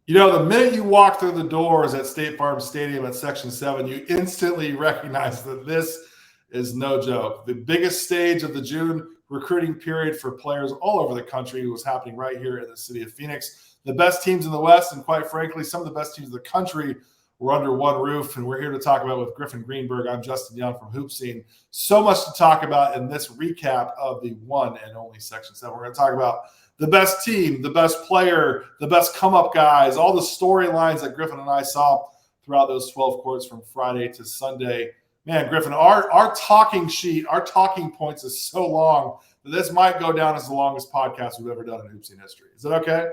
The minute you walk through the doors at State Farm Stadium at Section 7, you instantly recognize that this is no joke. The biggest stage of the June recruiting period for players all over the country was happening right here in the city of Phoenix. The best teams in the West, and quite frankly, some of the best teams in the country were under one roof, and we're here to talk about with Griffin Greenburg. I'm Justin Young from HoopSeen. So much to talk about in this recap of the one and only Section 7. We're going to talk about the best team, the best player, the best come-up guys, all the storylines that Griffin and I saw throughout those 12 courts from Friday to Sunday. Man, Griffin, our talking sheet, our talking points is so long that this might go down as the longest podcast we've ever done in HoopSeen history. Is it okay?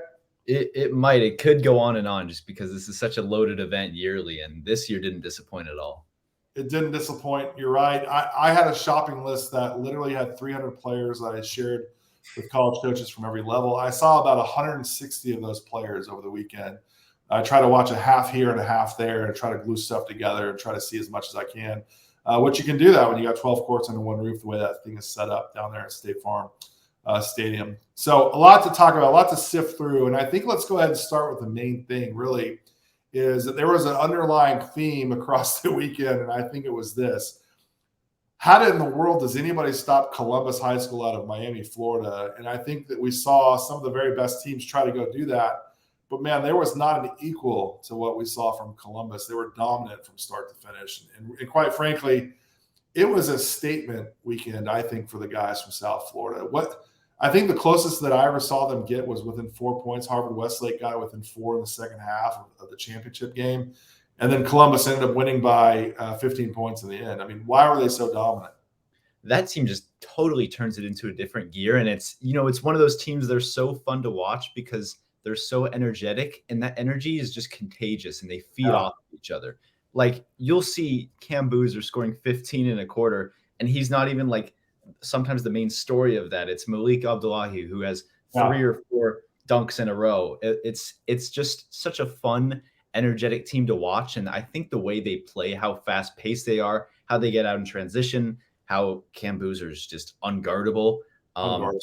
It might. It could go on and on just because this is such a loaded event yearly, and this year didn't disappoint at all. It didn't disappoint. You're right. I had a shopping list that literally had 300 players that I shared with college coaches from every level. I saw about 160 of those players over the weekend. I try to watch a half here and a half there and try to glue stuff together and try to see as much as I can. Which you can do that when you got 12 courts under one roof, the way that thing is set up down there at State Farm Stadium. So a lot to talk about, a lot to sift through. And I think let's go ahead and start with the main thing, really, is that there was an underlying theme across the weekend, and I think it was this. How in the world does anybody stop Columbus High School out of Miami, Florida? And I think that we saw some of the very best teams try to go do that. But, man, there was not an equal to what we saw from Columbus. They were dominant from start to finish. And quite frankly, it was a statement weekend, I think, for the guys from South Florida. I think the closest that I ever saw them get was within 4 points. Harvard-Westlake got it within 4 in the second half of the championship game. And then Columbus ended up winning by 15 points in the end. I mean, why were they so dominant? That team just totally turns it into a different gear. And it's one of those teams that are so fun to watch because they're so energetic, and that energy is just contagious, and they feed off each other. Like, you'll see Cam Boozer scoring 15 in a quarter, and he's not even like sometimes the main story of that. It's Malik Abdullahi, who has 3 or 4 dunks in a row. It's just such a fun, energetic team to watch. And I think the way they play, how fast paced they are, how they get out in transition, how Cam Boozer is just unguardable,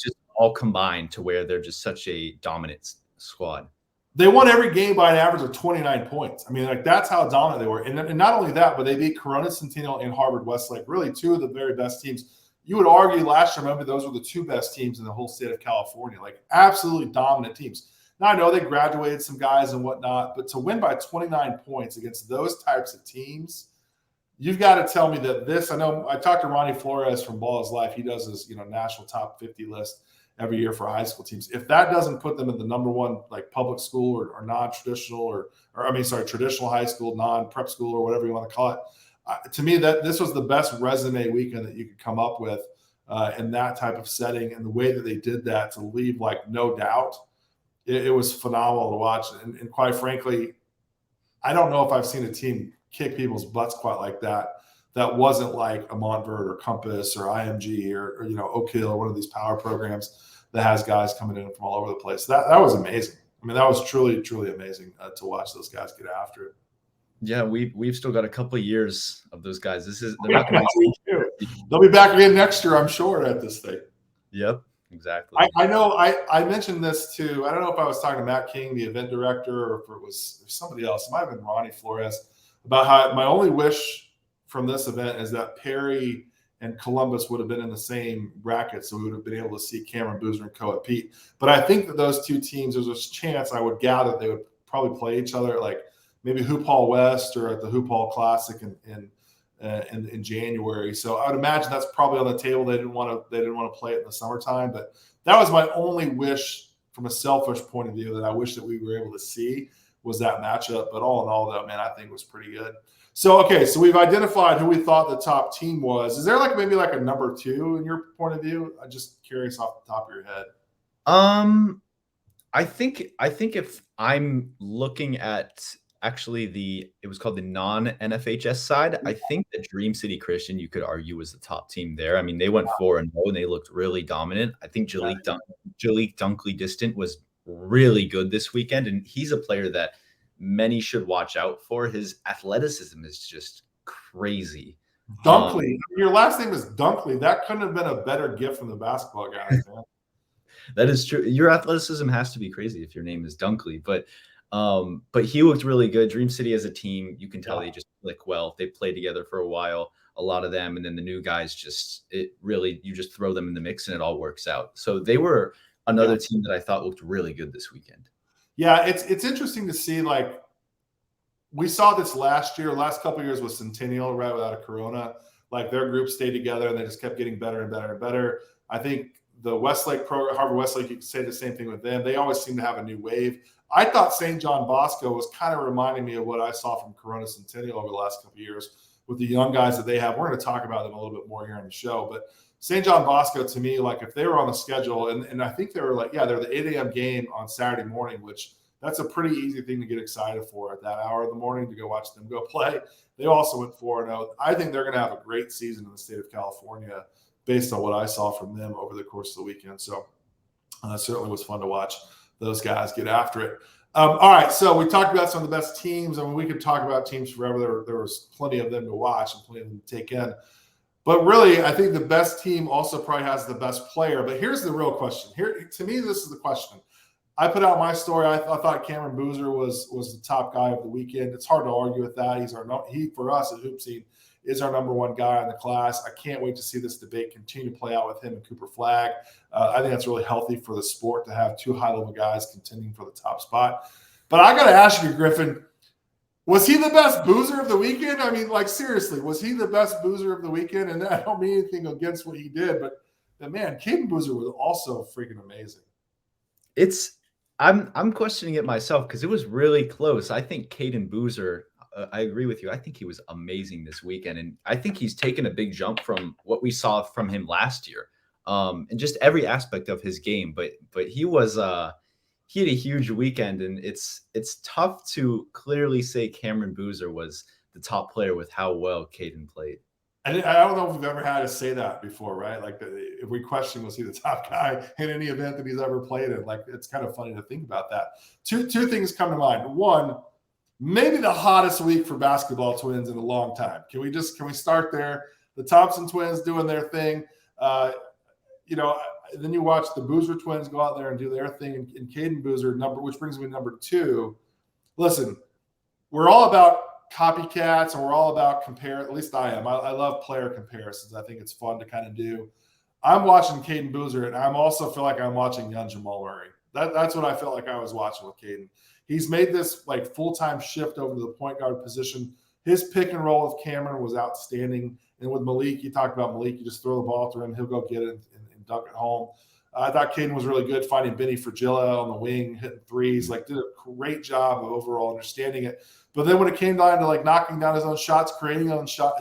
just all combined to where they're just such a dominant squad. They won every game by an average of 29 points. I mean, like, that's how dominant they were. And not only that, but they beat Corona Centennial and Harvard-Westlake, really two of the very best teams. You would argue last year, maybe those were the 2 best teams in the whole state of California, like absolutely dominant teams. Now, I know they graduated some guys and whatnot, but to win by 29 points against those types of teams, you've got to tell me that this – I know I talked to Ronnie Flores from Ball is Life. He does his national top 50 list every year for high school teams. If that doesn't put them in the number one, like, public school or non-traditional traditional high school, non-prep school, or whatever you want to call it, to me, that this was the best resume weekend that you could come up with in that type of setting. And the way that they did that to leave, like, no doubt, it was phenomenal to watch. And quite frankly, I don't know if I've seen a team kick people's butts quite like that. That wasn't like a Montverde or Compass or IMG or Oak Hill or one of these power programs that has guys coming in from all over the place. That was amazing. I mean, that was truly, truly amazing to watch those guys get after it. Yeah, we've still got a couple of years of those guys. They'll be back again next year, I'm sure, at this thing. Yep, exactly. I know I mentioned this too. I don't know if I was talking to Matt King, the event director, or if it was somebody else. It might have been Ronnie Flores, about how my only wish from this event is that Perry and Columbus would have been in the same bracket, so we would have been able to see Cameron Boozer and Coa Pete. But I think that those two teams, there's a chance I would gather they would probably play each other at, like, maybe Hoop Hall West or at the Hoop Hall Classic in January. So I would imagine that's probably on the table. They didn't want to play it in the summertime, but that was my only wish from a selfish point of view that I wish that we were able to see was that matchup. But all in all, though, man, I think it was pretty good. So, okay, so we've identified who we thought the top team was. Is there maybe a number 2 in your point of view? I'm just curious off the top of your head. I think if I'm looking at actually it was called the non-NFHS side, I think the Dream City Christian, you could argue, was the top team there. I mean, they went 4-0 and they looked really dominant. I think Jalik Dunkley Distant was really good this weekend, and he's a player that many should watch out for. His athleticism is just crazy. Dunkley. Your last name is Dunkley. That couldn't have been a better gift from the basketball guys, man. That is true. Your athleticism has to be crazy if your name is Dunkley. But But he looked really good. Dream City as a team, you can tell Yeah. they just click well. They played together for a while, a lot of them, and then the new guys you just throw them in the mix and it all works out. So they were Yeah. another team that I thought looked really good this weekend. Yeah, it's interesting to see, like, we saw this last couple of years with Centennial, right, without a Corona. Like, their group stayed together and they just kept getting better and better and better. I think the Westlake program, Harvard Westlake, you could say the same thing with them. They always seem to have a new wave. I thought St. John Bosco was kind of reminding me of what I saw from Corona Centennial over the last couple of years with the young guys that they have. We're going to talk about them a little bit more here on the show. But St. John Bosco, to me, like, if they were on the schedule, and I think they were like, yeah, they're the 8 a.m. game on Saturday morning, which that's a pretty easy thing to get excited for at that hour of the morning to go watch them go play. They also went 4-0. I think they're going to have a great season in the state of California based on what I saw from them over the course of the weekend. So certainly was fun to watch those guys get after it. All right, so we talked about some of the best teams. I mean, we could talk about teams forever. There was plenty of them to watch and plenty of them to take in. But really, I think the best team also probably has the best player. But here's the real question. Here, to me, this is the question. I put out my story. I thought Cameron Boozer was the top guy of the weekend. It's hard to argue with that. He for us at HoopSeen is our number one guy in the class. I can't wait to see this debate continue to play out with him and Cooper Flagg. I think that's really healthy for the sport to have two high-level guys contending for the top spot. But I got to ask you, Griffin, was he the best boozer of the weekend? I mean, like, seriously, was he the best boozer of the weekend? And I don't mean anything against what he did, but man, Caden Boozer was also freaking amazing. I'm questioning it myself because it was really close. I think Caden Boozer, I agree with you. I think he was amazing this weekend, and I think he's taken a big jump from what we saw from him last year, and just every aspect of his game. But he had a huge weekend, and it's tough to clearly say Cameron Boozer was the top player with how well Caden played. I don't know if we've ever had to say that before, right? Like, if we question, was he the top guy in any event that he's ever played in? Like, it's kind of funny to think about that. Two things come to mind. One, maybe the hottest week for basketball twins in a long time. Can we start there? The Thompson twins doing their thing. Then you watch the Boozer twins go out there and do their thing, and Caden Boozer, which brings me to number two. Listen, we're all about copycats, and we're all about compare. At least I am. I love player comparisons. I think it's fun to kind of do. I'm watching Caden Boozer, and I'm also feel like I'm watching young Jamal Murray. That's what I felt like I was watching with Caden. He's made this like full-time shift over to the point guard position. His pick and roll with Cameron was outstanding. And with Malik, you talked about Malik. You just throw the ball to him, he'll go get it and dunk it home. I thought Caden was really good finding Benny Fragilla on the wing, hitting threes. Like, did a great job of overall understanding it. But then when it came down to like knocking down his own shots, creating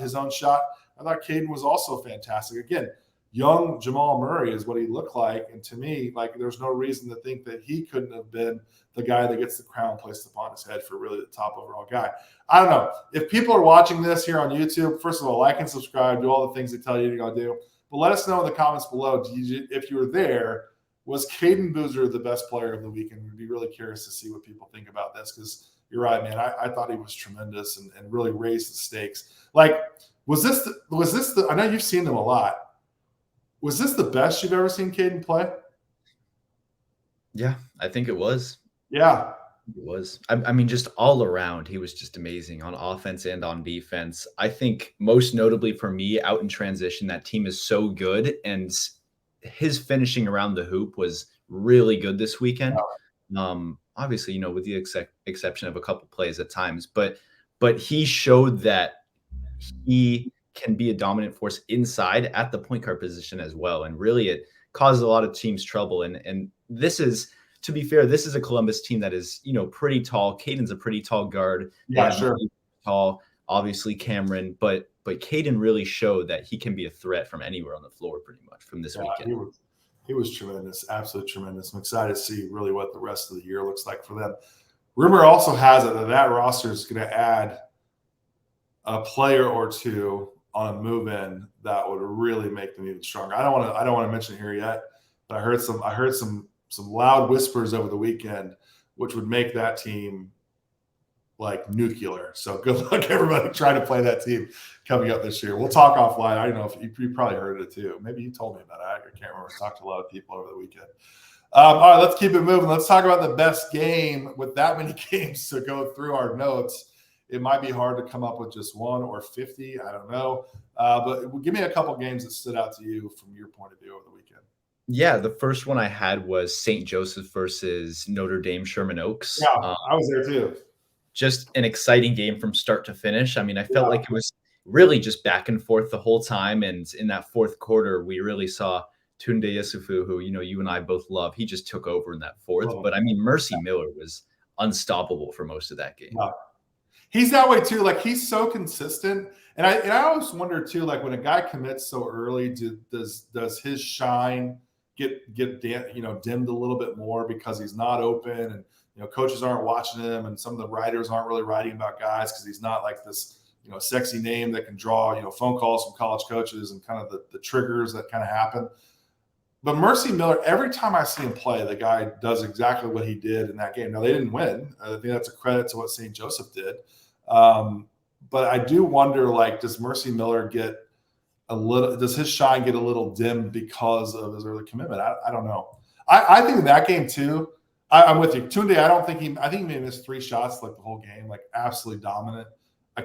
his own shot, I thought Caden was also fantastic. Again, young Jamal Murray is what he looked like. And to me, like, there's no reason to think that he couldn't have been the guy that gets the crown placed upon his head for really the top overall guy. I don't know. If people are watching this here on YouTube, first of all, like and subscribe, do all the things they tell you to do. But let us know in the comments below, if you were there, was Caden Boozer the best player of the weekend? We'd be really curious to see what people think about this, because you're right, man. I thought he was tremendous and really raised the stakes. Like, was this the? I know you've seen them a lot. Was this the best you've ever seen Caden play? Yeah, I think it was. Yeah. It was. I mean, just all around, he was just amazing on offense and on defense. I think most notably for me, out in transition, that team is so good, and his finishing around the hoop was really good this weekend. Obviously, with the exception of a couple plays at times, but he showed that he can be a dominant force inside at the point guard position as well. And really, it caused a lot of teams trouble. And this is, to be fair, this is a Columbus team that is, pretty tall. Caden's a pretty tall guard. Yeah, sure. Really tall, obviously Cameron, but Caden really showed that he can be a threat from anywhere on the floor pretty much from this weekend. He was tremendous, absolutely tremendous. I'm excited to see really what the rest of the year looks like for them. Rumor also has it that roster is going to add a player or two on a move-in that would really make them even stronger. I don't want to mention it here yet, but I heard some loud whispers over the weekend, which would make that team like nuclear. So good luck, everybody, trying to play that team coming up this year. We'll talk offline. I don't know if you probably heard it too. Maybe you told me about it. I can't remember. I talked to a lot of people over the weekend. All right, let's keep it moving. Let's talk about the best game. With that many games to go through our notes, it might be hard to come up with just one or 50. I don't know. But give me a couple games that stood out to you from your point of view over the weekend. Yeah, the first one I had was St. Joseph versus Notre Dame Sherman Oaks. Yeah, I was there too. Just an exciting game from start to finish. I mean, I felt Yeah. like it was really just back and forth the whole time. And in that fourth quarter, we really saw Tunde Yusufu, who, you and I both love. He just took over in that fourth. Oh. But I mean, Mercy Miller was unstoppable for most of that game. Yeah. He's that way too. Like, he's so consistent. And I always wonder too, like, when a guy commits so early, does his shine get dimmed a little bit more because he's not open, and coaches aren't watching him, and some of the writers aren't really writing about guys because he's not like this sexy name that can draw phone calls from college coaches and kind of the triggers that kind of happen. But Mercy Miller, every time I see him play, the guy does exactly what he did in that game. Now, they didn't win. I think that's a credit to what St. Joseph did. But I do wonder, like, does Mercy Miller does his shine get a little dim because of his early commitment? I don't know. I think in that game too, I'm with you. Tunde, I think he may have missed 3 shots like the whole game, like absolutely dominant.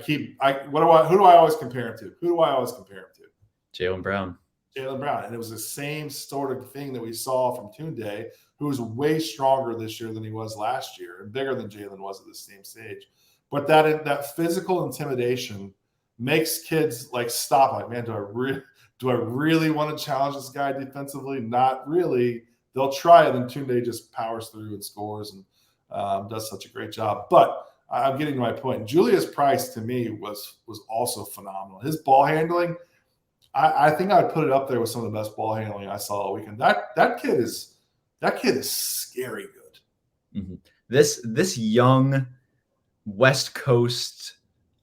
Who do I always compare him to? Who do I always compare him to? Jaylen Brown. And it was the same sort of thing that we saw from Tunde, who was way stronger this year than he was last year and bigger than Jaylen was at the same stage. But that physical intimidation makes kids like stop. Like, man, do I really want to challenge this guy defensively? Not really. They'll try it, and Tunde just powers through and scores and does such a great job. But I'm getting to my point. Julius Price, to me, was also phenomenal. His ball handling, I think I'd put it up there with some of the best ball handling I saw all weekend. That kid is scary good. Mm-hmm. This young West Coast,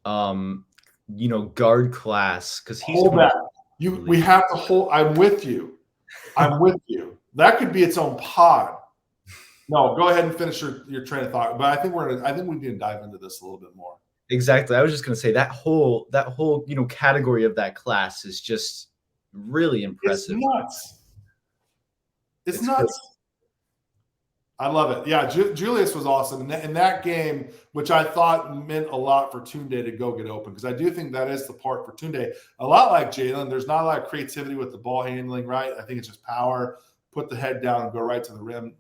guard class, because he's hold that. We have to hold. I'm with you. That could be its own pod. No, go ahead and finish your train of thought. But I think we need to dive into this a little bit more. Exactly. I was just going to say that whole category of that class is just really impressive. It's nuts. Crazy. I love it. Yeah, Julius was awesome. In that game, which I thought meant a lot for Tunde to go get open, because I do think that is the part for Tunde. A lot like Jaylen, there's not a lot of creativity with the ball handling, right? I think it's just power, put the head down and go right to the rim.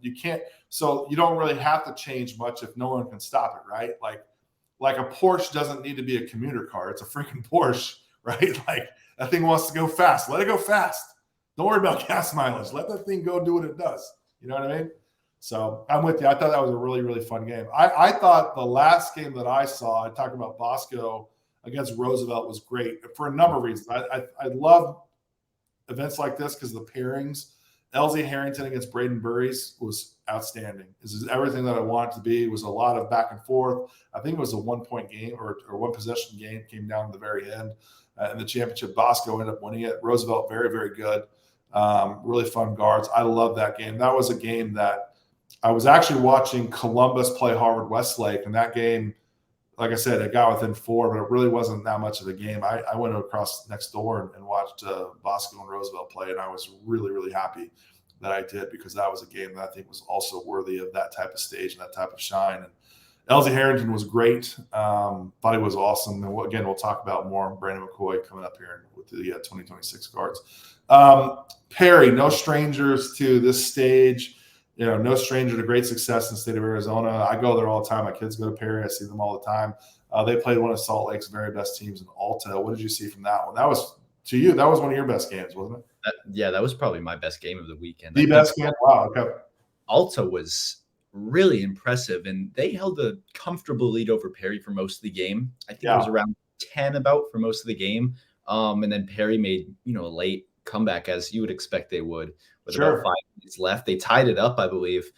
So you don't really have to change much if no one can stop it, right? Like a Porsche doesn't need to be a commuter car. It's a freaking Porsche, right? Like, that thing wants to go fast. Let it go fast. Don't worry about gas mileage. Let that thing go do what it does. You know what I mean? So I'm with you. I thought that was a really, really fun game. I thought the last game that I saw, I talked about Bosco against Roosevelt, was great for a number of reasons. I love events like this because the pairings. LZ Harrington against Braden Burries was outstanding. This is everything that I want it to be. It was a lot of back and forth. I think it was a 1-point game or one possession game, came down to the very end. In the championship, Bosco ended up winning it. Roosevelt, very, very good. Really fun guards. I love that game. That was a game that I was actually watching Columbus play Harvard Westlake, and that game, like I said, it got within 4, but it really wasn't that much of a game. I went across next door and watched Bosco and Roosevelt play, and I was really, really happy that I did, because that was a game that I think was also worthy of that type of stage and that type of shine. And LZ Harrington was great. Thought he was awesome. And again, we'll talk about more Brandon McCoy coming up here with the 2026 guards. Perry, no strangers to this stage. No stranger to great success in the state of Arizona. I go there all the time. My kids go to Perry. I see them all the time. They played one of Salt Lake's very best teams in Alta. What did you see from that one? That was one of your best games, wasn't it? That was probably my best game of the weekend. The best game? Wow, okay. Alta was really impressive, and they held a comfortable lead over Perry for most of the game. I think it was around 10 about for most of the game. And then Perry made, a late comeback, as you would expect they would, with about 5 minutes left. They tied it up, I believe,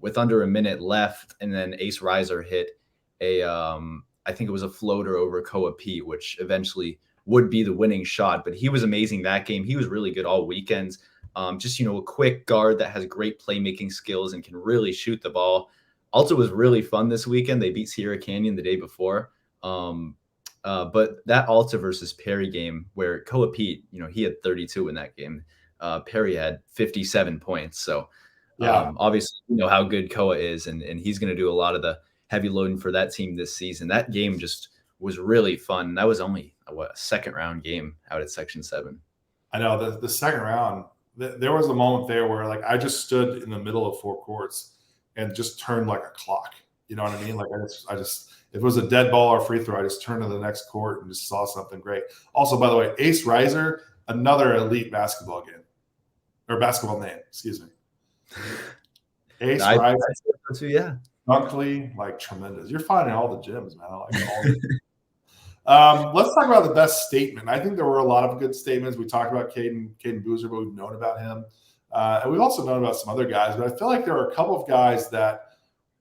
with under a minute left, and then Ace Reiser hit I think it was a floater over Koa Pete, which eventually would be the winning shot. But he was amazing that game. He was really good all weekends. Just, a quick guard that has great playmaking skills and can really shoot the ball. Alta was really fun this weekend. They beat Sierra Canyon the day before. But that Alta versus Perry game, where Koa Pete, he had 32 in that game. Perry had 57 points. So Yeah. Obviously, you know how good Koa is, and he's going to do a lot of the heavy loading for that team this season. That game just was really fun. That was only a second round game out at Section 7. I know the second round, there was a moment there where like I just stood in the middle of four courts and just turned like a clock. You know what I mean? Like I just if it was a dead ball or free throw, I just turned to the next court and just saw something great. Also, by the way, Ace Riser, another elite basketball game or basketball name, excuse me. Ace Riser, yeah. Dunkley, like tremendous. You're finding all the gems, man. I like all the let's talk about the best statement. I think there were a lot of good statements. We talked about Caden Boozer, but we've known about him. And we've also known about some other guys. But I feel like there are a couple of guys that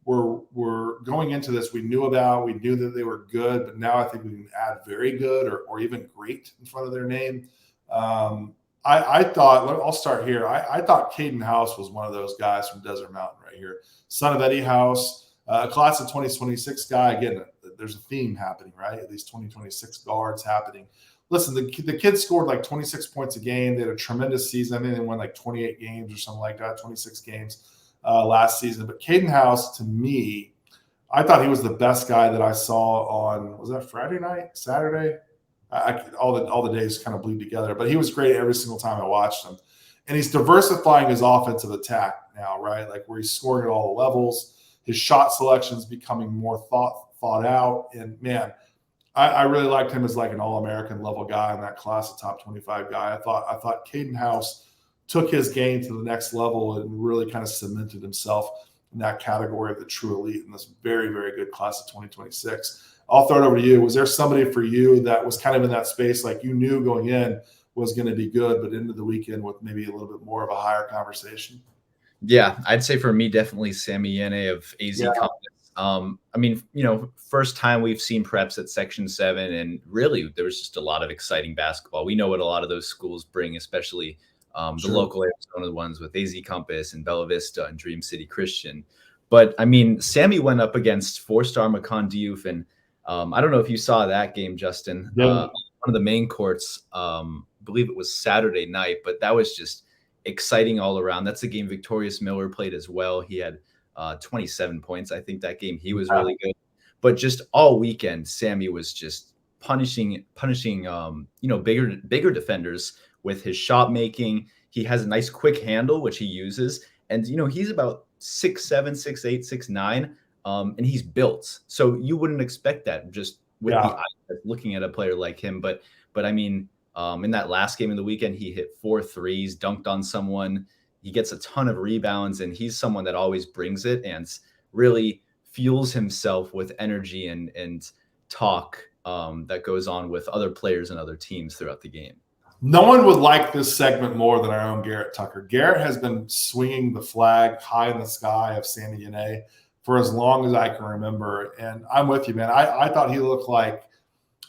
were going into this we knew about. We knew that they were good, but now I think we can add very good or even great in front of their name. I thought, I'll start here. I thought Caden House was one of those guys from Desert Mountain right here. Son of Eddie House, a class of 2026 guy. Again, there's a theme happening, right? These 2026 guards happening. Listen, the kid scored like 26 points a game. They had a tremendous season. I think they won like 28 games or something like that, 26 games last season. But Caden House, to me, I thought he was the best guy that I saw on, was that Friday night, Saturday? All the days kind of bleed together. But he was great every single time I watched him. And he's diversifying his offensive attack now, right? Like where he's scoring at all the levels. His shot selection is becoming more thought out. And man, I really liked him as like an All-American level guy in that class, a top 25 guy. I thought Caden House took his game to the next level and really kind of cemented himself in that category of the true elite in this very, very good class of 2026. I'll throw it over to you. Was there somebody for you that was kind of in that space, like you knew going in was going to be good, but into the weekend with maybe a little bit more of a higher conversation? Yeah, I'd say for me, definitely Sammy Yene of AZ Compass. I mean, you know, first time we've seen preps at Section 7, and really there was just a lot of exciting basketball. We know what a lot of those schools bring, especially the local Arizona ones with AZ Compass and Bella Vista and Dream City Christian. But I mean, Sammy went up against 4-star Makan Diouf, and I don't know if you saw that game, Justin. One of the main courts, I believe it was Saturday night, but that was just exciting all around. That's a game Victorious Miller played as well. He had 27 points. I think that game he was really good. But just all weekend, Sammy was just punishing you know, bigger defenders with his shot making. He has a nice quick handle, which he uses. And you know, he's about 6'7", 6'8", 6'9", and he's built. So you wouldn't expect that just with the eye looking at a player like him. But I mean, in that last game of the weekend, he hit 4 threes, dunked on someone. He gets a ton of rebounds, and he's someone that always brings it and really fuels himself with energy and talk that goes on with other players and other teams throughout the game. No one would like this segment more than our own Garrett Tucker. Garrett has been swinging the flag high in the sky of Sammy Yene for as long as I can remember. And I'm with you, man. I thought he looked like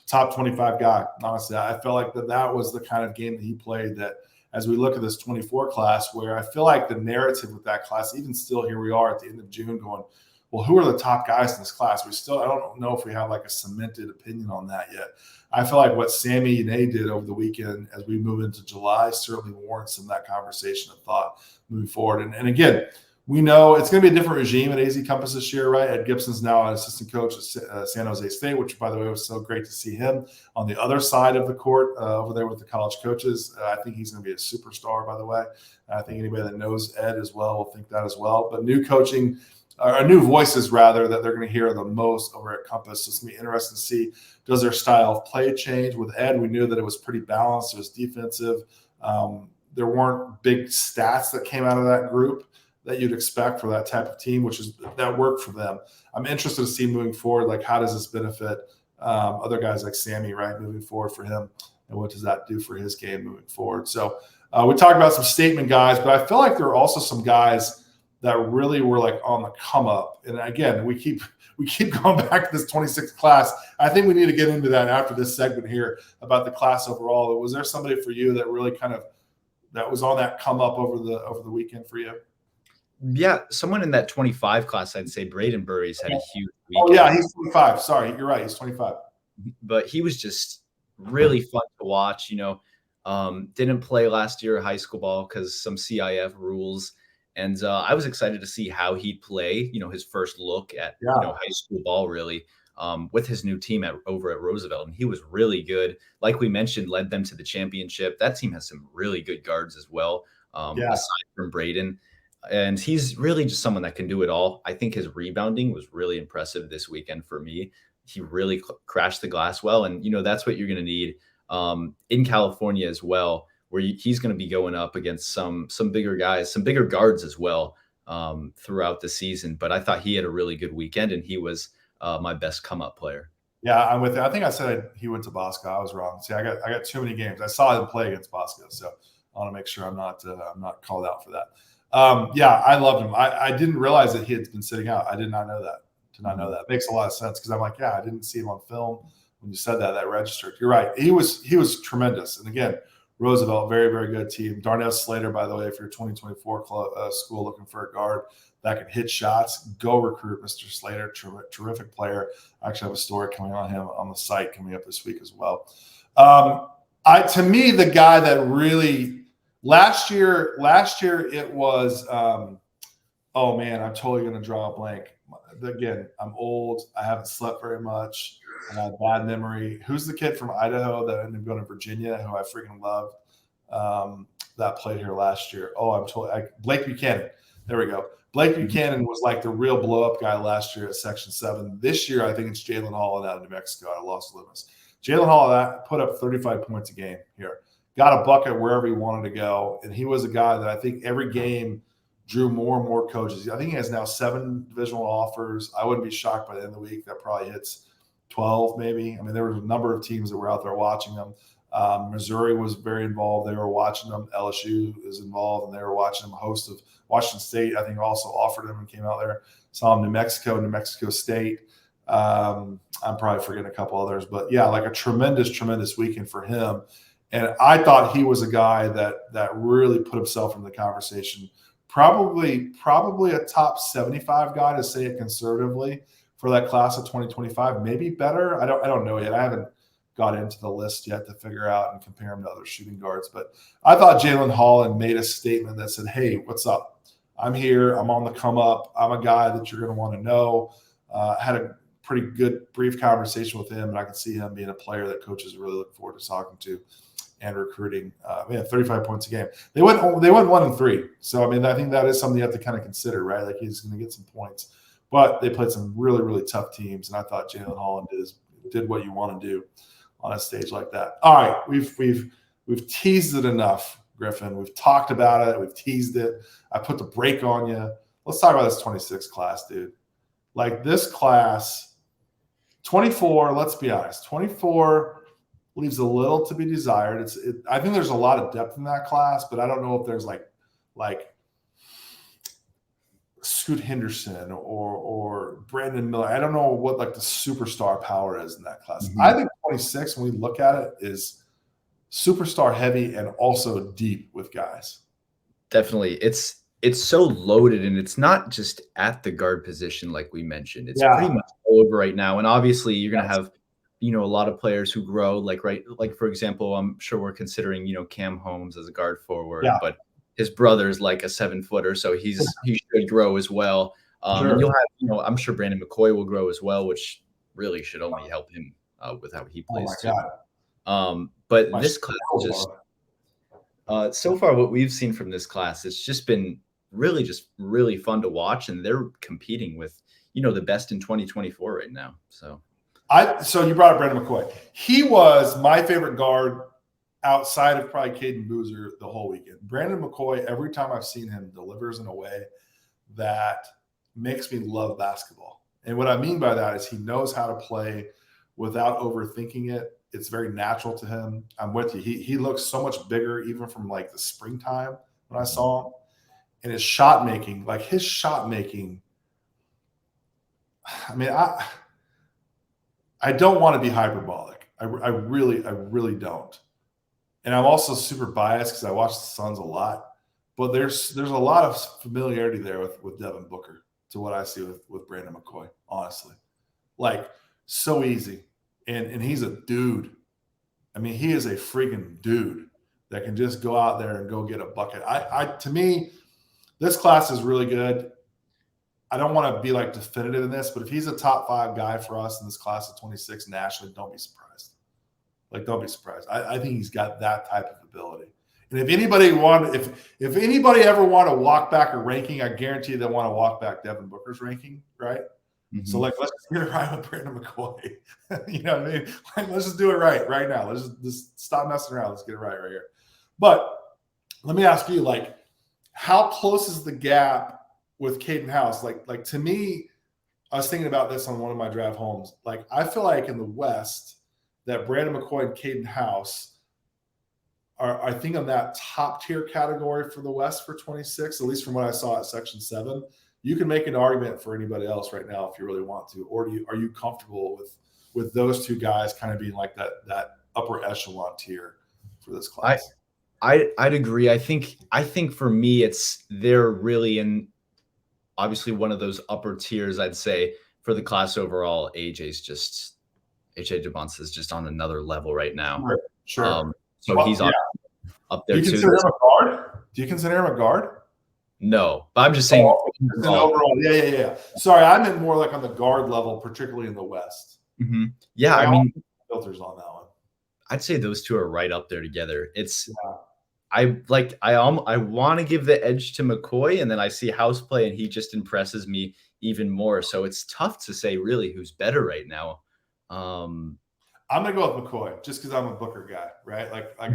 top 25 guy. Honestly, I felt like that was the kind of game that he played that as we look at this 24 class, where I feel like the narrative with that class, even still here we are at the end of June going, well, who are the top guys in this class? I don't know if we have like a cemented opinion on that yet. I feel like what Sammy Yene did over the weekend as we move into July certainly warrants some of that conversation and thought moving forward. And again, we know it's going to be a different regime at AZ Compass this year, right? Ed Gibson's now an assistant coach at San Jose State, which, by the way, was so great to see him on the other side of the court over there with the college coaches. I think he's going to be a superstar, by the way. I think anybody that knows Ed as well will think that as well. But new coaching, or new voices, rather, that they're going to hear the most over at Compass. So it's going to be interesting to see, does their style of play change? With Ed, we knew that it was pretty balanced. It was defensive. There weren't big stats that came out of that group that you'd expect for that type of team, that worked for them. I'm interested to see moving forward, like how does this benefit other guys like Sammy, right, moving forward for him, and what does that do for his game moving forward? So we talked about some statement guys, but I feel like there are also some guys that really were like on the come up. And again, we keep going back to this 26th class. I think we need to get into that after this segment here about the class overall. Was there somebody for you that really that was on that come up over the weekend for you? Yeah, someone in that 25 class, I'd say Braden Burry's had a huge weekend. Oh, yeah, he's 25. Sorry, you're right. He's 25. But he was just really fun to watch. You know, didn't play last year high school ball because some CIF rules. And I was excited to see how he'd play, his first look at, Yeah. high school ball, really, with his new team over at Roosevelt. And he was really good. Like we mentioned, led them to the championship. That team has some really good guards as well, Yeah. aside from Braden. And he's really just someone that can do it all. I think his rebounding was really impressive this weekend for me. He really crashed the glass well. And, that's what you're going to need in California as well, where he's going to be going up against some bigger guys, some bigger guards as well throughout the season. But I thought he had a really good weekend, and he was my best come up player. Yeah, I'm with you. I think I said he went to Bosco. I was wrong. See, I got too many games. I saw him play against Bosco, so I want to make sure I'm not called out for that. Yeah, I loved him. I didn't realize that he had been sitting out. I did not know that. It makes a lot of sense because I'm like, yeah, I didn't see him on film. When you said that registered. You're right. He was tremendous. And again, Roosevelt, very, very good team. Darnell Slater, by the way, if you're 2024 school looking for a guard that can hit shots, go recruit Mr. Slater. Terrific player. I actually have a story coming on him on the site coming up this week as well. To me, the guy that really last year it was oh man, I'm totally going to draw a blank. Again, I'm old. I haven't slept very much. I have bad memory. Who's the kid from Idaho that ended up going to Virginia who I freaking loved that played here last year? Oh, I'm totally Blake Buchanan. There we go. Blake Buchanan was like the real blow-up guy last year at Section 7. This year, I think it's Jalen Hall out of New Mexico out of Los Lunas. Jalen Hall put up 35 points a game here. Got a bucket wherever he wanted to go. And he was a guy that I think every game – drew more and more coaches. I think he has now 7 divisional offers. I wouldn't be shocked by the end of the week. That probably hits 12 maybe. I mean, there were a number of teams that were out there watching them. Missouri was very involved. They were watching them. LSU is involved, and they were watching them. A host of Washington State, I think, also offered him and came out there. Saw him New Mexico State. I'm probably forgetting a couple others. But, yeah, like a tremendous, tremendous weekend for him. And I thought he was a guy that really put himself in the conversation. Probably a top 75 guy, to say it conservatively, for that class of 2025. Maybe better. I don't know yet. I haven't got into the list yet to figure out and compare him to other shooting guards. But I thought Jalen Holland made a statement that said, hey, what's up? I'm here. I'm on the come up. I'm a guy that you're going to want to know. Had a pretty good brief conversation with him, and I can see him being a player that coaches really look forward to talking to and recruiting. 35 points a game. They went 1-3. So, I mean, I think that is something you have to kind of consider, right? Like, he's going to get some points. But they played some really, really tough teams, and I thought Jalen Holland did what you want to do on a stage like that. All right, we've teased it enough, Griffin. We've talked about it. We've teased it. I put the brake on you. Let's talk about this 26 class, dude. Like, this class, 24, let's be honest, 24 leaves a little to be desired. I think there's a lot of depth in that class, but I don't know if there's like Scoot Henderson or Brandon Miller. I don't know what like the superstar power is in that class. Mm-hmm. I think 26, when we look at it, is superstar heavy and also deep with guys. Definitely. It's so loaded, and it's not just at the guard position like we mentioned. It's pretty much all over right now. And obviously you're going to have a lot of players who grow, like for example, I'm sure we're considering, Cam Holmes as a guard forward, but his brother's like a 7-footer, so he should grow as well. Sure. And you'll have, I'm sure Brandon McCoy will grow as well, which really should only help him with how he plays too. But this class just so far, what we've seen from this class, it's just been really fun to watch, and they're competing with the best in 2024 right now. So you brought up Brandon McCoy. He was my favorite guard outside of probably Caden Boozer the whole weekend. Brandon McCoy, every time I've seen him, delivers in a way that makes me love basketball. And what I mean by that is he knows how to play without overthinking it. It's very natural to him. I'm with you. He looks so much bigger even from like the springtime when I saw him. And his shot making, I mean, I don't want to be hyperbolic. I really don't. And I'm also super biased because I watch the Suns a lot. But there's a lot of familiarity there with Devin Booker to what I see with Brandon McCoy, honestly. Like, so easy. And he's a dude. I mean, he is a freaking dude that can just go out there and go get a bucket. To me, This class is really good. I don't want to be like definitive in this, but if he's a top 5 guy for us in this class of 26 nationally, don't be surprised. Like, don't be surprised. I think he's got that type of ability. And if anybody ever want to walk back a ranking, I guarantee they want to walk back Devin Booker's ranking, right? Mm-hmm. So like, let's get it right with Brandon McCoy. You know what I mean? Like, let's just do it right now. Let's just stop messing around. Let's get it right here. But let me ask you, like, how close is the gap with Caden House? Like to me, I was thinking about this on one of my draft homes. Like, I feel like in the West that Brandon McCoy and Caden House are, I think, on that top tier category for the West for 26, at least from what I saw at Section 7. You can make an argument for anybody else right now if you really want to, or are you comfortable with those two guys kind of being like that upper echelon tier for this class? I'd agree. I think for me, they're really in obviously one of those upper tiers. I'd say for the class overall, AJ Javonte is just on another level right now. Sure. So he's up there too. Do you consider him a guard? Do you consider him a guard? No, but I'm just saying. Overall. Yeah. Sorry, I meant more like on the guard level, particularly in the West. Mm-hmm. Yeah, I mean, filters on that one. I'd say those two are right up there together. I want to give the edge to McCoy, and then I see House play, and he just impresses me even more. So it's tough to say really who's better right now. I'm gonna go with McCoy just because I'm a Booker guy, right? Like I'm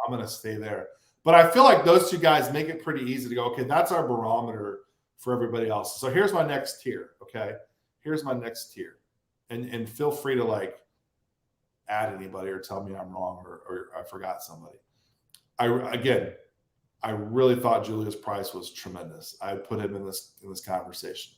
gonna stay there. But I feel like those two guys make it pretty easy to go, okay, that's our barometer for everybody else. So here's my next tier, okay? Here's my next tier. And feel free to like add anybody or tell me I'm wrong or I forgot somebody. I really thought Julius Price was tremendous. I put him in this conversation.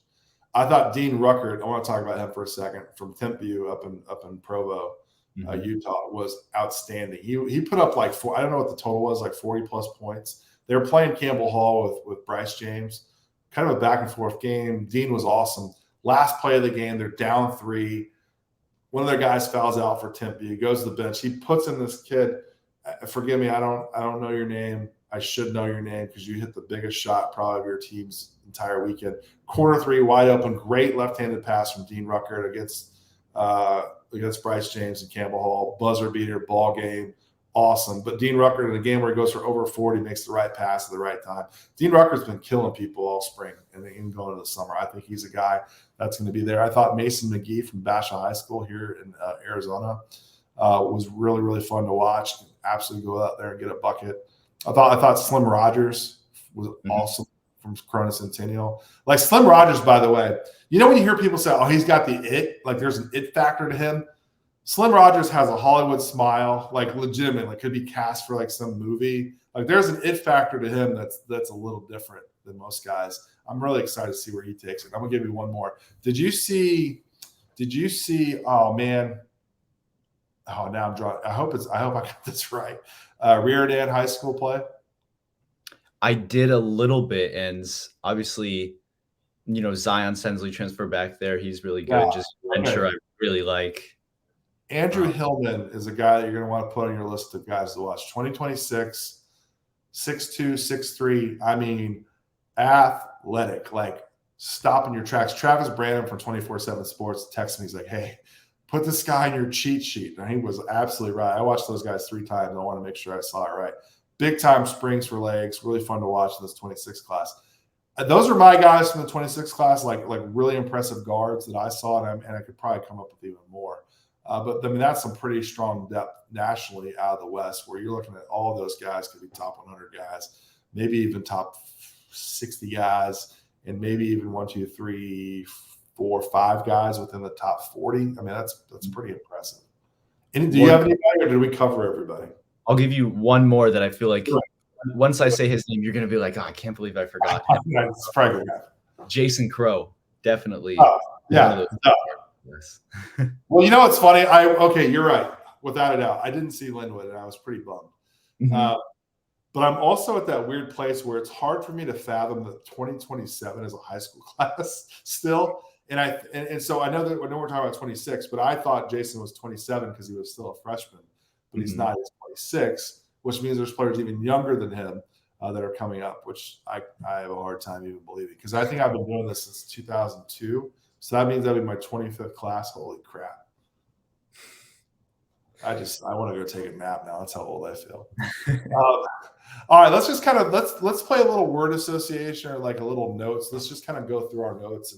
I thought Dean Ruckert, I want to talk about him for a second, from Tempe up in Provo, Utah, was outstanding. He put up like I don't know what the total was, like 40 plus points. They were playing Campbell Hall with Bryce James, kind of a back and forth game. Dean was awesome. Last play of the game, they're down 3. One of their guys fouls out for Tempe. He goes to the bench. He puts in this kid. Forgive me, I don't know your name. I should know your name because you hit the biggest shot probably of your team's entire weekend. Corner 3, wide open, great left-handed pass from Dean Ruckert against Bryce James and Campbell Hall. Buzzer beater, ball game, awesome. But Dean Ruckert, in a game where he goes for over 40, makes the right pass at the right time. Dean Ruckert's been killing people all spring and even going into the summer. I think he's a guy that's going to be there. I thought Mason McGee from Basha High School here in Arizona was really, really fun to watch. Absolutely go out there and get a bucket. I thought Slim Rogers was awesome from Corona Centennial. Like Slim Rogers, by the way, you know when you hear people say, oh, he's got the it, like there's an it factor to him. Slim Rogers has a Hollywood smile, like legitimate, like could be cast for like some movie. Like there's an it factor to him that's a little different than most guys. I'm really excited to see where he takes it. I'm gonna give you one more. Did you see, oh man. Oh, now I'm drawing. I hope I got this right. Riordan High School play. I did a little bit, and obviously, Zion Sensley transfer back there. He's really good. Yeah, just I'm sure I really like. Andrew Hillman is a guy that you're going to want to put on your list of guys to watch. 2026, 6'2", 6'3". I mean, athletic, like stopping your tracks. Travis Brandon from 24/7 Sports texted me. He's like, hey, put this guy in your cheat sheet. And he was absolutely right. I watched those guys 3 times. I want to make sure I saw it right. Big time springs for legs. Really fun to watch in this 26 class. Those are my guys from the 26 class, like really impressive guards that I saw, and I could probably come up with even more. But I mean, that's some pretty strong depth nationally out of the West, where you're looking at all of those guys could be top 100 guys, maybe even top 60 guys, and maybe even 1, 2, 3, 4, 5 guys within the top 40. I mean, that's pretty impressive. And do you have anybody, or did we cover everybody? I'll give you one more that I feel like once I say his name, you're going to be like, oh, I can't believe I forgot him. That's probably good. Jason Crow, definitely. Yeah. Yes. Well, you know what's funny? Okay, you're right. Without a doubt. I didn't see Linwood, and I was pretty bummed. Mm-hmm. But I'm also at that weird place where it's hard for me to fathom that 2027 is a high school class still. And so I know we're talking about 26, but I thought Jason was 27 because he was still a freshman, but he's not. He's 26, which means there's players even younger than him. that are coming up, which I have a hard time even believing, because I think I've been doing this since 2002. So that means I'll be my 25th class. Holy crap. I want to go take a nap now. That's how old I feel. All right, let's just kind of let's play a little word association, or like a little notes. Let's just kind of go through our notes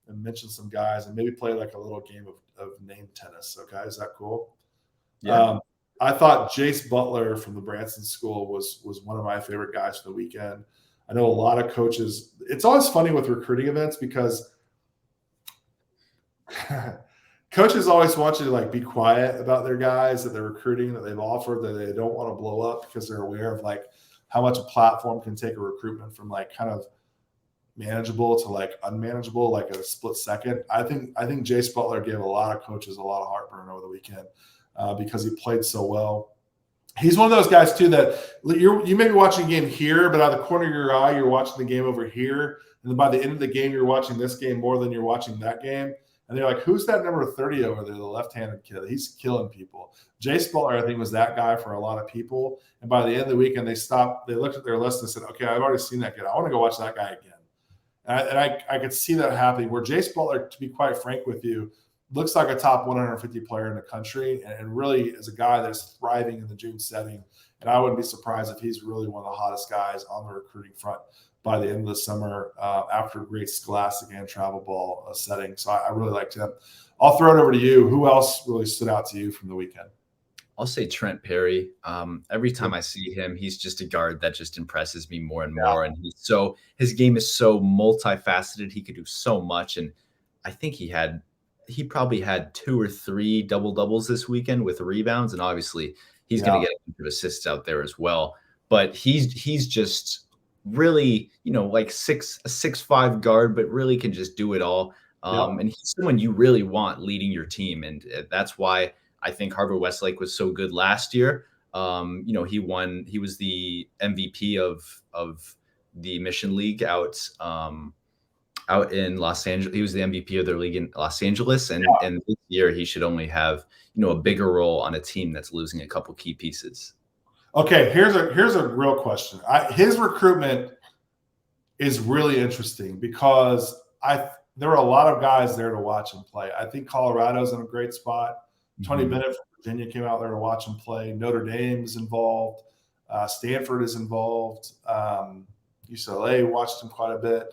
and mention some guys, and maybe play like a little game of name tennis. Okay, is that cool? Yeah. I thought Jace Butler from the Branson School was one of my favorite guys for the weekend. I know a lot of coaches. It's always funny with recruiting events because coaches always want you to like be quiet about their guys that they're recruiting, that they've offered, that they don't want to blow up, because they're aware of like how much a platform can take a recruitment from like kind of manageable to like unmanageable, like in a split second. I think Jace Butler gave a lot of coaches a lot of heartburn over the weekend because he played so well. He's one of those guys too that you may be watching a game here, but out of the corner of your eye, you're watching the game over here, and then by the end of the game, you're watching this game more than you're watching that game. And they're like, who's that number 30 over there, the left-handed kid? He's killing people. Jace Butler, I think, was that guy for a lot of people. And by the end of the weekend, they looked at their list and said, okay, I've already seen that kid. I want to go watch that guy again. And I could see that happening, where Jace Butler, to be quite frank with you, looks like a top 150 player in the country, and really is a guy that's thriving in the June setting. And I wouldn't be surprised if he's really one of the hottest guys on the recruiting front by the end of the summer, after a great Scholastic and travel ball setting. So I really liked him. I'll throw it over to you. Who else really stood out to you from the weekend? I'll say Trent Perry. Every time I see him, he's just a guard that just impresses me more and more. And his game is so multifaceted. He could do so much. And I think he probably had 2 or 3 double-doubles this weekend with rebounds. And obviously he's going to get a bunch of assists out there as well. But he's just really, like a 6'5" guard, but really can just do it all. And he's someone you really want leading your team. And that's why I think Harvard Westlake was so good last year. He was the MVP of the Mission League out in Los Angeles. He was the MVP of their league in Los Angeles. And this year he should only have, a bigger role on a team that's losing a couple key pieces. Okay, here's a real question. His recruitment is really interesting because there were a lot of guys there to watch him play. I think Colorado's in a great spot. Tony Bennett from Virginia came out there to watch him play. Notre Dame's involved. Stanford is involved. UCLA watched him quite a bit.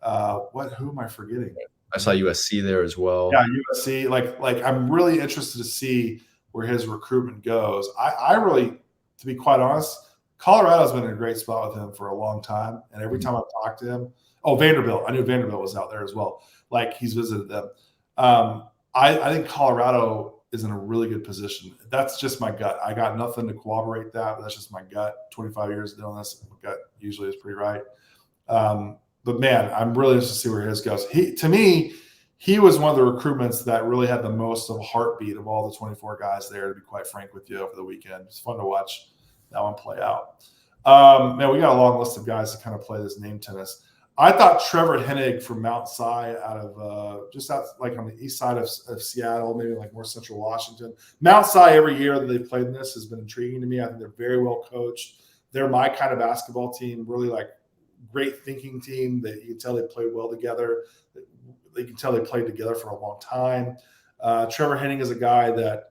Who am I forgetting? I saw USC there as well. Yeah, USC. Like I'm really interested to see where his recruitment goes. I really, to be quite honest, Colorado's been in a great spot with him for a long time. And every time I've talked to him, Vanderbilt. I knew Vanderbilt was out there as well. Like he's visited them. I think Colorado is in a really good position. That's just my gut. I got nothing to corroborate that, but that's just my gut. 25 years of doing this, my gut usually is pretty right. But man, I'm really interested to see where his goes. To me, he was one of the recruitments that really had the most of a heartbeat of all the 24 guys there, to be quite frank with you, over the weekend. It's fun to watch that one play out. Man, we got a long list of guys to kind of play this name tennis. I thought Trevor Hennig from Mount Si, out of just out like on the east side of Seattle, maybe like more central Washington. Mount Si, every year that they've played in this, has been intriguing to me. I think they're very well coached. They're my kind of basketball team, really like great thinking team that you can tell they played well together. You can tell they played together for a long time. Trevor Hennig is a guy that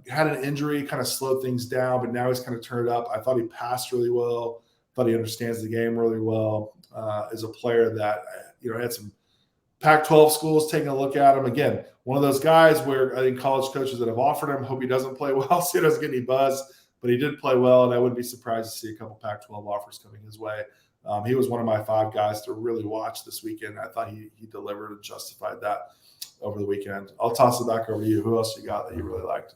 had an injury, kind of slowed things down, but now he's kind of turned it up. I thought he passed really well. Thought he understands the game really well. Is a player that had some Pac-12 schools taking a look at him. Again, one of those guys where I think college coaches that have offered him hope he doesn't play well, so he doesn't get any buzz. But he did play well, and I wouldn't be surprised to see a couple Pac-12 offers coming his way. He was one of my 5 guys to really watch this weekend. I thought he delivered and justified that over the weekend. I'll toss it back over to you. Who else you got that you really liked?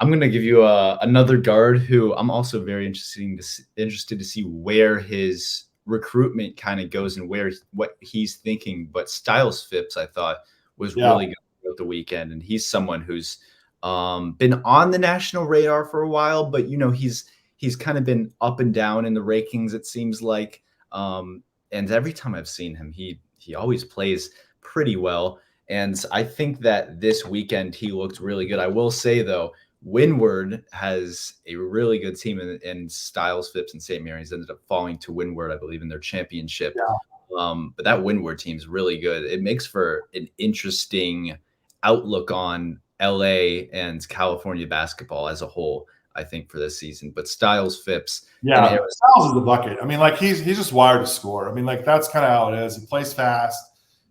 I'm going to give you another guard who I'm also very interested to see where his recruitment kind of goes and what he's thinking. But Styles Phipps, I thought, was really good throughout the weekend. And he's someone who's been on the national radar for a while, but, he's kind of been up and down in the rankings, it seems like. And every time I've seen him, he always plays pretty well. And I think that this weekend he looked really good. I will say, though, Windward has a really good team, and Styles, Phipps, and St. Mary's ended up falling to Windward, I believe, in their championship. Yeah. But that Windward team is really good. It makes for an interesting outlook on LA and California basketball as a whole, I think, for this season. But Styles, Phipps, Yeah, and Styles is the bucket. I mean, like he's just wired to score. I mean, like that's kind of how it is. He plays fast.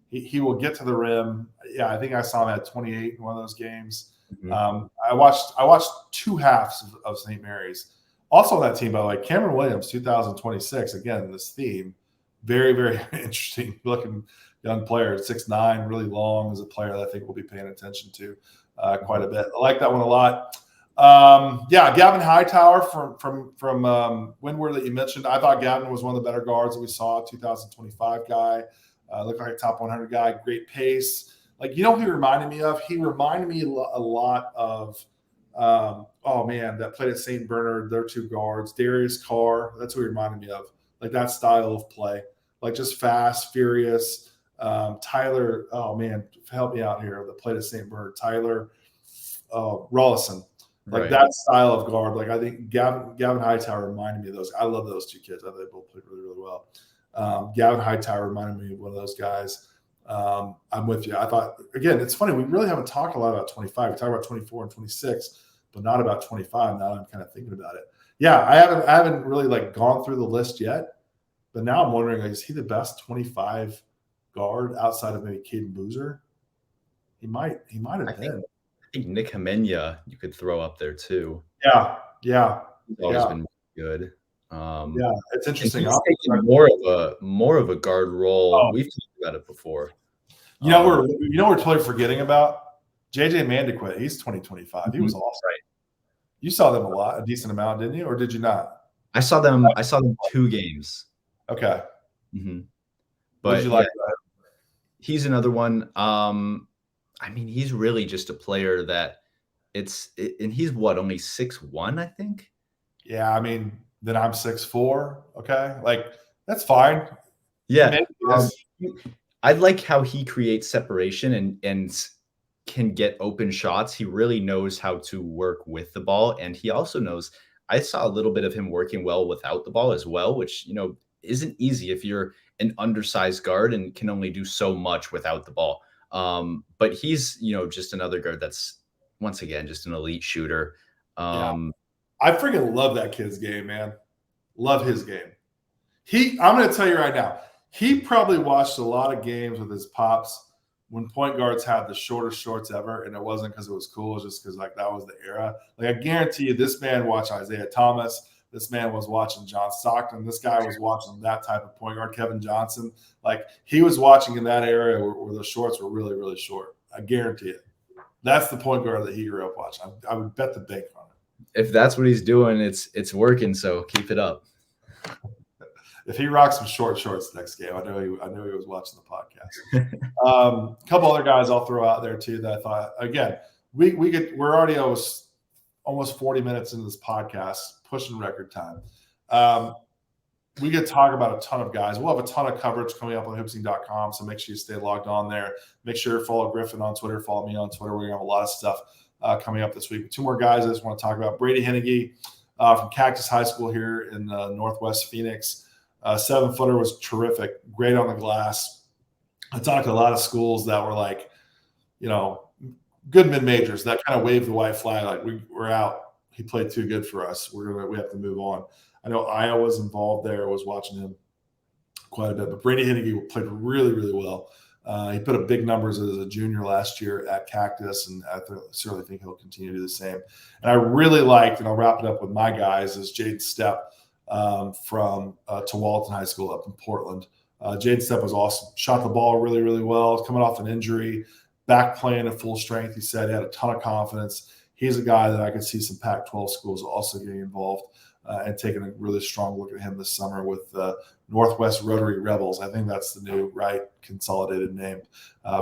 He will get to the rim. Yeah, I think I saw him at 28 in one of those games. Mhm. I watched 2 halves of St. Mary's. Also on that team, by the way, Cameron Williams, 2026. Again, this theme, very, very interesting looking young player, 6'9", really long, is a player that I think we'll be paying attention to quite a bit. I like that one a lot. Yeah, Gavin Hightower from Windward that you mentioned. I thought Gavin was one of the better guards that we saw. 2025 guy, looked like a top 100 guy. Great pace. Like, you know who he reminded me of? He reminded me a lot of oh man, that played at St. Bernard. Their 2 guards, Darius Carr. That's who he reminded me of. Like that style of play, like just fast, furious. Tyler, oh man, help me out here. That played at St. Bernard. Tyler Rollison. Like that style of guard. Like I think Gavin Hightower reminded me of those. I love those 2 kids. I thought they both played really, really well. Gavin Hightower reminded me of one of those guys. I'm with you. I thought, again, it's funny. We really haven't talked a lot about 25. We talk about 24 and 26, but not about 25. Now I'm kind of thinking about it. Yeah, I haven't really like gone through the list yet, but now I'm wondering, like, is he the best 25 guard outside of maybe Caden Boozer? He might have been. I think Nick Hemenya you could throw up there too. Yeah. He's always been good. Yeah, it's interesting. He's taking more of a guard role. We've talked about it before. We're totally forgetting about JJ Mandequit. He's 2025. He was awesome. Right. You saw them a decent amount, didn't you, or did you not? I saw them 2 games. Okay. Mm-hmm. But what did you like? He's another one. I mean, he's really just a player that and he's what, only 6'1", I think. Yeah, I mean, then I'm 6'4". Okay, like that's fine. Yeah, I like how he creates separation and can get open shots. He really knows how to work with the ball, and he also knows. I saw a little bit of him working well without the ball as well, which isn't easy if you're an undersized guard and can only do so much without the ball. But he's just another guard that's once again just an elite shooter. I freaking love that kid's game, man. Love his game. I'm going to tell you right now, he probably watched a lot of games with his pops when point guards had the shortest shorts ever, and it wasn't because it was cool, it was just because like that was the era. Like I guarantee you, this man watched Isaiah Thomas. This man was watching John Stockton. This guy was watching that type of point guard, Kevin Johnson. Like he was watching in that area where the shorts were really, really short. I guarantee it. That's the point guard that he grew up watching. I would bet the bank on it. If that's what he's doing, it's working. So keep it up. If he rocks some short shorts next game, I know he was watching the podcast. A couple other guys I'll throw out there too that I thought, again, we're already almost 40 minutes into this podcast, pushing record time. We could talk about a ton of guys. We'll have a ton of coverage coming up on HoopSeen.com, so make sure you stay logged on there. Make sure to follow Griffin on Twitter. Follow me on Twitter. We're going to have a lot of stuff coming up this week. 2 more guys I just want to talk about. Brady Hennege from Cactus High School here in Northwest Phoenix. 7-footer, was terrific, great on the glass. I talked to a lot of schools that were like, good mid-majors that kind of waved the white flag, like we're out. He played too good for us. We have to move on. I know Iowa's involved there. I was watching him quite a bit, but Brady Hennege played really, really well. He put up big numbers as a junior last year at Cactus, and I certainly think he'll continue to do the same. And I really liked, and I'll wrap it up with my guys, is Jaden Stepp from Tualatin High School up in Portland. Jaden Stepp was awesome. Shot the ball really, really well. Coming off an injury, back playing at full strength. He said he had a ton of confidence. He's a guy that I could see some Pac-12 schools also getting involved and taking a really strong look at him this summer with Northwest Rotary Rebels. I think that's the new consolidated name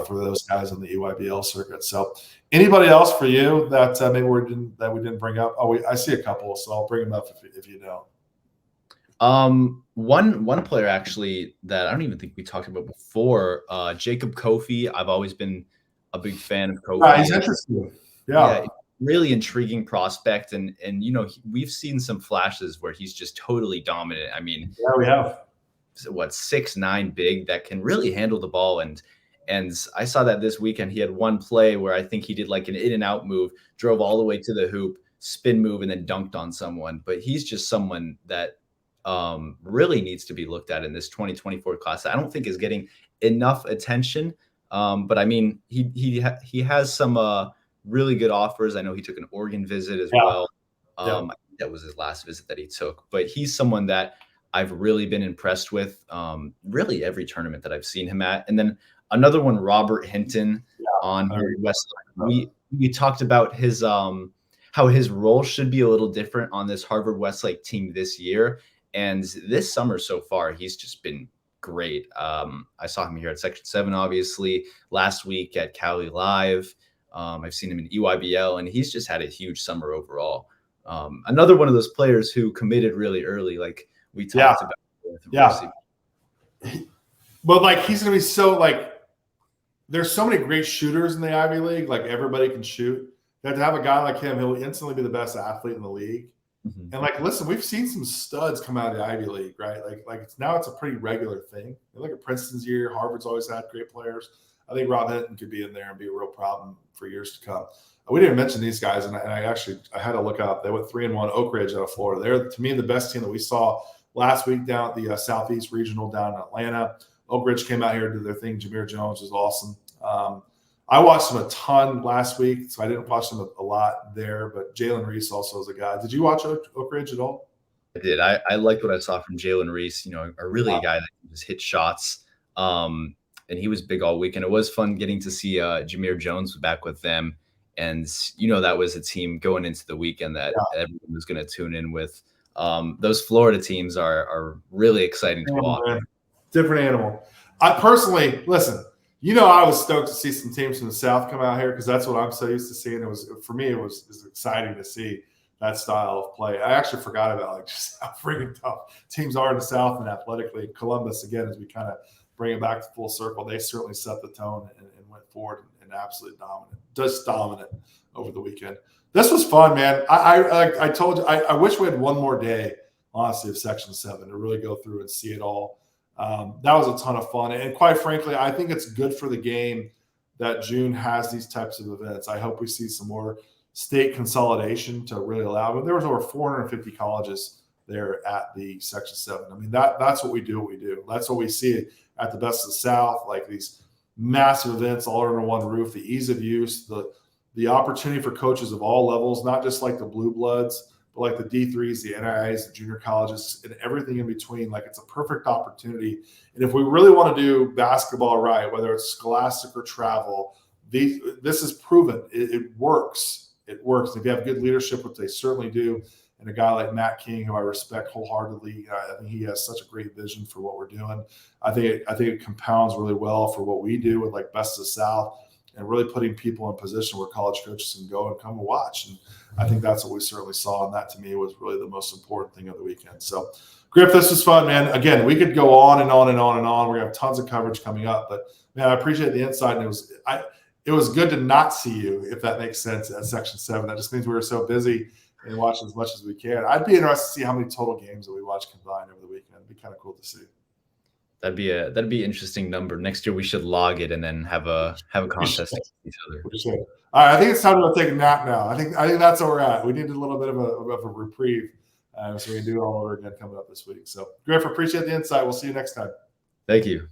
for those guys on the EYBL circuit. So anybody else for you that maybe we didn't bring up? Oh, I see a couple, so I'll bring them up if you know. One player actually that I don't even think we talked about before, Jacob Kofi. I've always been a big fan of Kofi. He's interesting. Yeah. really intriguing prospect. And we've seen some flashes where he's just totally dominant. I mean, Yeah, we have. What, 6'9" big that can really handle the ball. And I saw that this weekend. He had one play where I think he did like an in and out move, drove all the way to the hoop, spin move, and then dunked on someone. But he's just someone that really needs to be looked at in this 2024 class. I don't think is getting enough attention. But I mean, he has some really good offers. I know he took an Oregon visit as well. I think that was his last visit that he took. But he's someone that I've really been impressed with, really every tournament that I've seen him at. And then another one, Robert Hinton on Westlake. We talked about his how his role should be a little different on this Harvard Westlake team this year. And this summer so far, he's just been great. I saw him here at Section 7, obviously, last week at Cali Live. I've seen him in EYBL, and he's just had a huge summer overall. Another one of those players who committed really early, like we talked about. Yeah. But like, he's going to be so like, there's so many great shooters in the Ivy League. Like, everybody can shoot. That to have a guy like him, he'll instantly be the best athlete in the league. Mm-hmm. And like, listen, we've seen some studs come out of the Ivy League, right? Like it's a pretty regular thing. You look at Princeton's year. Harvard's always had great players. I think Rob Hinton could be in there and be a real problem for years to come. We didn't mention these guys, and I had to look up. They went 3-1. Oak Ridge out of Florida. They're, to me, the best team that we saw last week down at the Southeast Regional down in Atlanta. Oak Ridge came out here to do their thing. Jameer Jones was awesome. I watched them a ton last week, so I didn't watch them a lot there. But Jalen Reese also is a guy. Did you watch Oak Ridge at all? I did. I liked what I saw from Jalen Reese. A guy that can just hit shots. And he was big all week. And it was fun getting to see Jameer Jones back with them. And, that was a team going into the weekend that everyone was going to tune in with. Those Florida teams are really exciting to watch. Man. Different animal. I personally, listen, I was stoked to see some teams from the South come out here because that's what I'm so used to seeing. For me, it was exciting to see that style of play. I actually forgot about just how freaking tough teams are in the South and athletically. Columbus, again, as we kind of bring it back to full circle, they certainly set the tone and went forward and absolutely dominant over the weekend. This was fun, man. I told you, I wish we had one more day, honestly, of Section 7 to really go through and see it all. That was a ton of fun. And quite frankly, I think it's good for the game that June has these types of events. I hope we see some more state consolidation to really allow. But there was over 450 colleges there at the Section 7. I mean, that's what we do. That's what we see at the Best of the South, like these massive events all under one roof, the ease of use, the opportunity for coaches of all levels, not just like the blue bloods, but like the D3s, the NIAs, the junior colleges, and everything in between. Like, it's a perfect opportunity. And if we really want to do basketball right, whether it's scholastic or travel, this is proven. It works. It works. If you have good leadership, which they certainly do, and a guy like Matt King, who I respect wholeheartedly, I think he has such a great vision for what we're doing. I think it compounds really well for what we do with like Best of the South and really putting people in position where college coaches can go and come and watch. And I think that's what we certainly saw. And that to me was really the most important thing of the weekend. So, Griff, this was fun, man. Again, we could go on and on and on and on. We're going to have tons of coverage coming up. But, man, I appreciate the insight. And it was good to not see you, if that makes sense, at Section 7. That just means we were so busy and watching as much as we can. I'd be interested to see how many total games that we watch combined over the weekend. It'd be kind of cool to see. That'd be an interesting number. Next year we should log it and then have a contest against each other. All right, I think it's time to take a nap now. I think that's where we're at. We needed a little bit of a reprieve, so we can do it all over again coming up this week. So, Griff, appreciate the insight. We'll see you next time. Thank you.